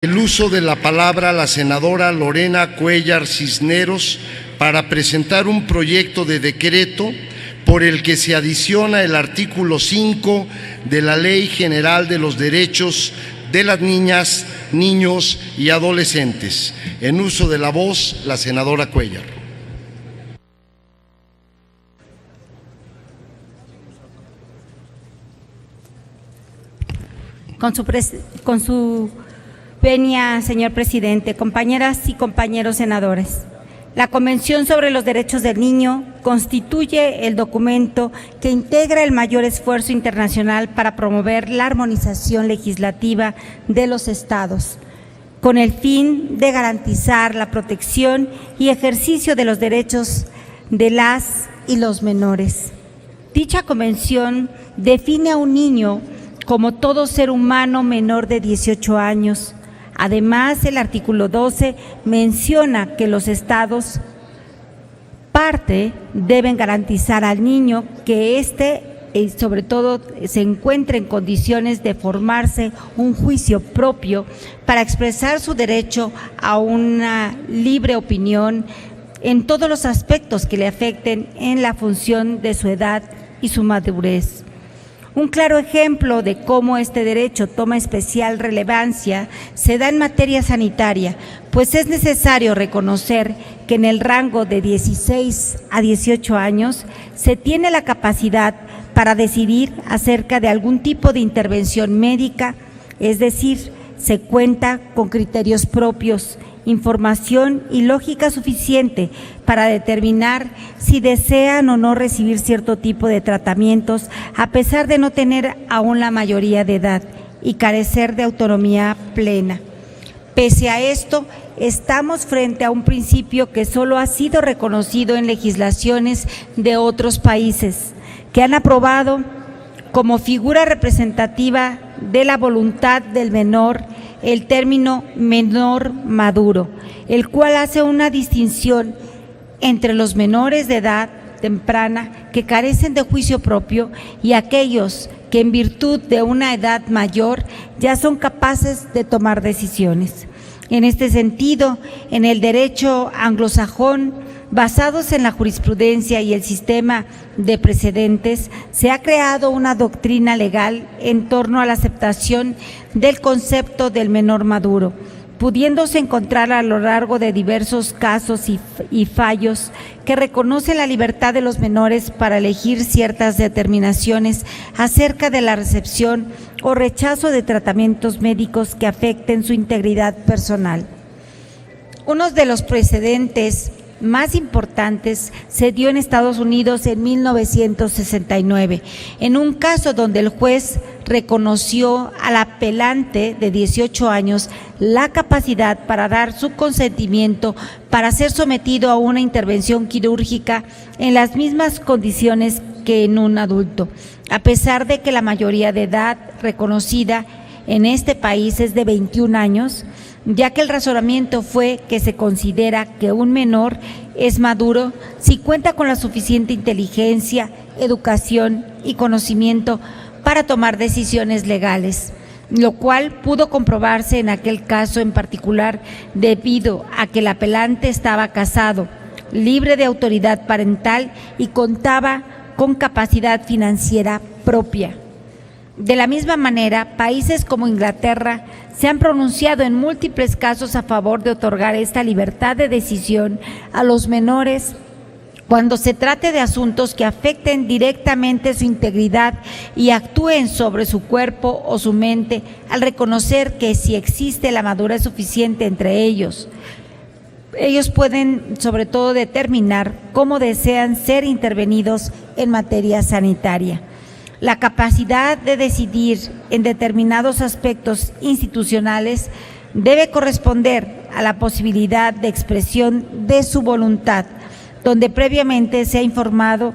El uso de la palabra a la senadora Lorena Cuéllar Cisneros para presentar un proyecto de decreto por el que se adiciona el artículo 5 de la Ley General de los Derechos de las Niñas, Niños y Adolescentes. En uso de la voz, la senadora Cuéllar. Con su venia, señor presidente, compañeras y compañeros senadores, la Convención sobre los Derechos del Niño constituye el documento que integra el mayor esfuerzo internacional para promover la armonización legislativa de los estados, con el fin de garantizar la protección y ejercicio de los derechos de las y los menores. Dicha convención define a un niño como todo ser humano menor de 18 años. Además, el artículo 12 menciona que los estados parte deben garantizar al niño que éste, sobre todo, se encuentre en condiciones de formarse un juicio propio para expresar su derecho a una libre opinión en todos los aspectos que le afecten en la función de su edad y su madurez. Un claro ejemplo de cómo este derecho toma especial relevancia se da en materia sanitaria, pues es necesario reconocer que en el rango de 16 a 18 años se tiene la capacidad para decidir acerca de algún tipo de intervención médica, es decir, se cuenta con criterios propios, información y lógica suficiente para determinar si desean o no recibir cierto tipo de tratamientos, a pesar de no tener aún la mayoría de edad y carecer de autonomía plena. Pese a esto, estamos frente a un principio que solo ha sido reconocido en legislaciones de otros países, que han aprobado como figura representativa de la voluntad del menor el término menor maduro, el cual hace una distinción entre los menores de edad temprana que carecen de juicio propio y aquellos que en virtud de una edad mayor ya son capaces de tomar decisiones. En este sentido, en el derecho anglosajón, basados en la jurisprudencia y el sistema de precedentes, se ha creado una doctrina legal en torno a la aceptación del concepto del menor maduro, pudiéndose encontrar a lo largo de diversos casos y fallos que reconocen la libertad de los menores para elegir ciertas determinaciones acerca de la recepción o rechazo de tratamientos médicos que afecten su integridad personal. Uno de los precedentes más importantes se dio en Estados Unidos en 1969, en un caso donde el juez reconoció al apelante de 18 años la capacidad para dar su consentimiento para ser sometido a una intervención quirúrgica en las mismas condiciones que en un adulto, a pesar de que la mayoría de edad reconocida en este país es de 21 años, ya que el razonamiento fue que se considera que un menor es maduro si cuenta con la suficiente inteligencia, educación y conocimiento para tomar decisiones legales, lo cual pudo comprobarse en aquel caso en particular debido a que el apelante estaba casado, libre de autoridad parental y contaba con capacidad financiera propia. De la misma manera, países como Inglaterra se han pronunciado en múltiples casos a favor de otorgar esta libertad de decisión a los menores cuando se trate de asuntos que afecten directamente su integridad y actúen sobre su cuerpo o su mente, al reconocer que si existe la madurez suficiente entre ellos pueden sobre todo determinar cómo desean ser intervenidos en materia sanitaria. La capacidad de decidir en determinados aspectos institucionales debe corresponder a la posibilidad de expresión de su voluntad, donde previamente se ha informado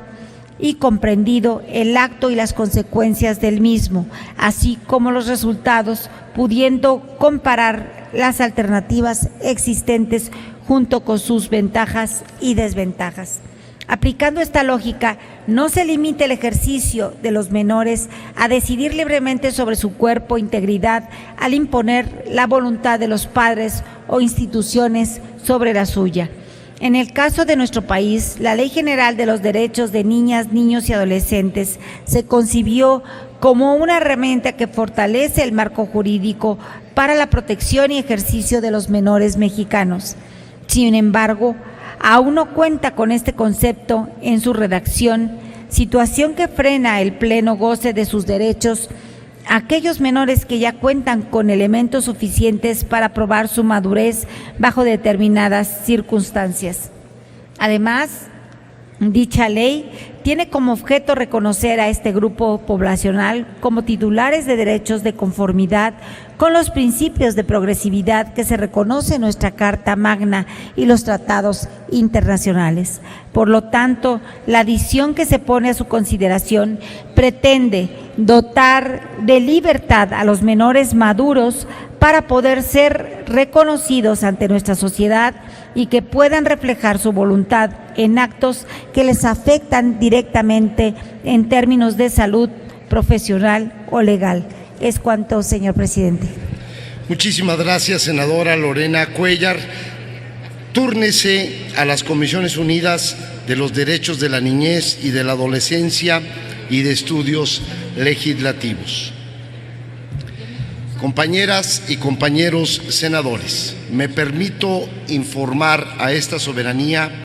y comprendido el acto y las consecuencias del mismo, así como los resultados, pudiendo comparar las alternativas existentes junto con sus ventajas y desventajas. Aplicando esta lógica, no se limita el ejercicio de los menores a decidir libremente sobre su cuerpo e integridad al imponer la voluntad de los padres o instituciones sobre la suya. En el caso de nuestro país, la Ley General de los Derechos de Niñas, Niños y Adolescentes se concibió como una herramienta que fortalece el marco jurídico para la protección y ejercicio de los menores mexicanos. Sin embargo, aún no cuenta con este concepto en su redacción, situación que frena el pleno goce de sus derechos a aquellos menores que ya cuentan con elementos suficientes para probar su madurez bajo determinadas circunstancias. Además, dicha ley tiene como objeto reconocer a este grupo poblacional como titulares de derechos de conformidad con los principios de progresividad que se reconoce en nuestra Carta Magna y los tratados internacionales. Por lo tanto, la adición que se pone a su consideración pretende dotar de libertad a los menores maduros para poder ser reconocidos ante nuestra sociedad y que puedan reflejar su voluntad en actos que les afectan directamente en términos de salud profesional o legal. Es cuanto, señor presidente. Muchísimas gracias, senadora Lorena Cuéllar. Túrnese a las Comisiones Unidas de los Derechos de la Niñez y de la Adolescencia y de Estudios Legislativos. Compañeras y compañeros senadores, me permito informar a esta soberanía